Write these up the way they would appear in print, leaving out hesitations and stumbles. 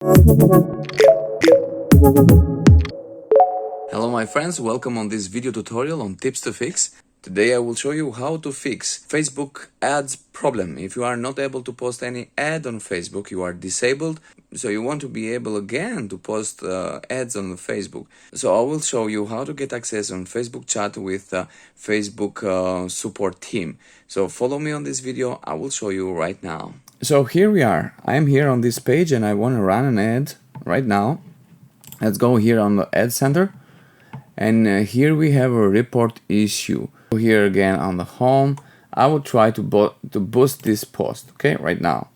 Hello my friends, welcome on this video tutorial on tips to fix. Today I will show you how to fix Facebook ads problem. If you are not able to post any ad on Facebook, you are disabled, so you want to be able again to post ads on Facebook. So I will show you how to get access on Facebook chat with Facebook support team. So follow me on this video, I will show you right now. So here we are, I am here on this page and I want to run an ad right now. Let's go here on the ad center. And here we have a report issue. Here again on the home, I will try to boost this post, okay, right now.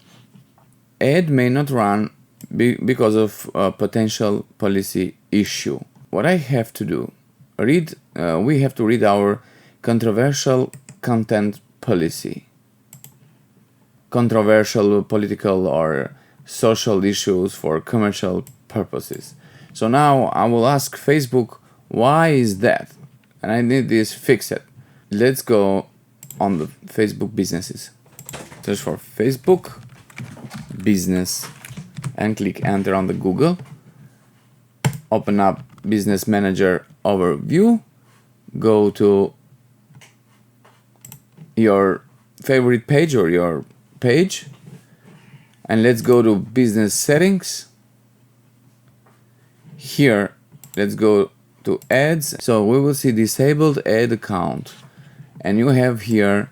Ad may not run because of a potential policy issue. What I have to do, we have to read our controversial content policy. Controversial political or social issues for commercial purposes. So now I will ask Facebook, why is that? And I need this fixed. Let's go on the Facebook businesses. Search for Facebook business and click enter on the Google. Open up Business Manager overview. Go to your favorite page or your page. And let's go to business settings. Here, let's go to ads. So we will see disabled ad account, and you have here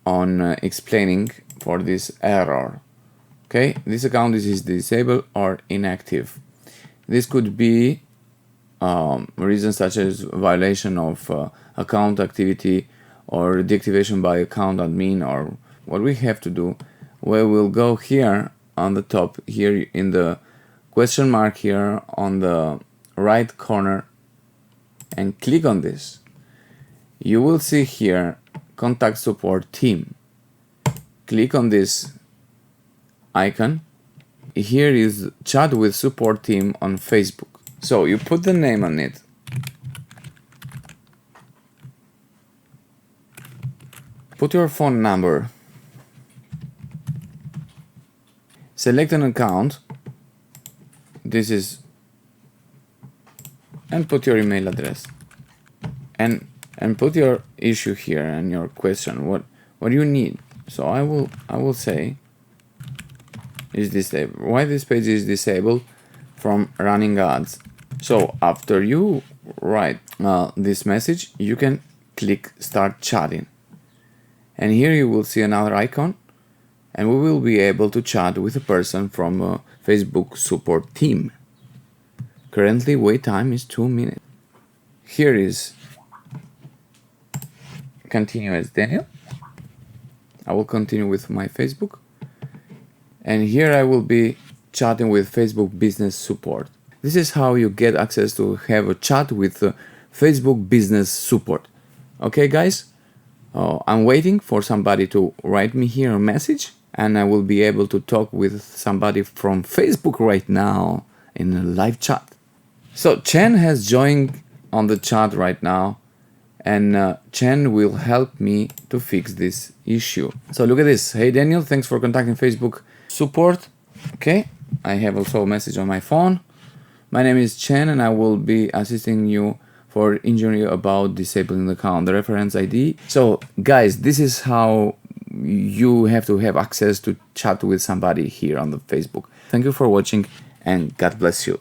on explaining for this error. Okay, this account is disabled or inactive. This could be reasons such as violation of account activity or deactivation by account admin. Or what we have to do, we will go here on the top, here in the question mark here on the right corner, and click on this. You will see here contact support team. Click on this icon. Here is chat with support team on Facebook. So you put the name on it. Put your phone number. Select an account. This is, and put your email address, and put your issue here and your question, what you need. So I will say is disabled. Why this page is disabled from running ads. So after you write this message, you can click start chatting, and here you will see another icon, and we will be able to chat with a person from a Facebook support team. Currently wait time is 2 minutes. Here is continue as Daniel. I will continue with my Facebook, and here I will be chatting with Facebook business support. This is how you get access to have a chat with Facebook business support. Okay guys, I'm waiting for somebody to write me here a message, and I will be able to talk with somebody from Facebook right now in a live chat. So Chen has joined on the chat right now, and Chen will help me to fix this issue. So look at this. Hey Daniel, thanks for contacting Facebook support. Okay, I have also a message on my phone. My name is Chen and I will be assisting you for injury about disabling the account, the reference ID. So guys, this is how you have to have access to chat with somebody here on the Facebook. Thank you for watching and God bless you.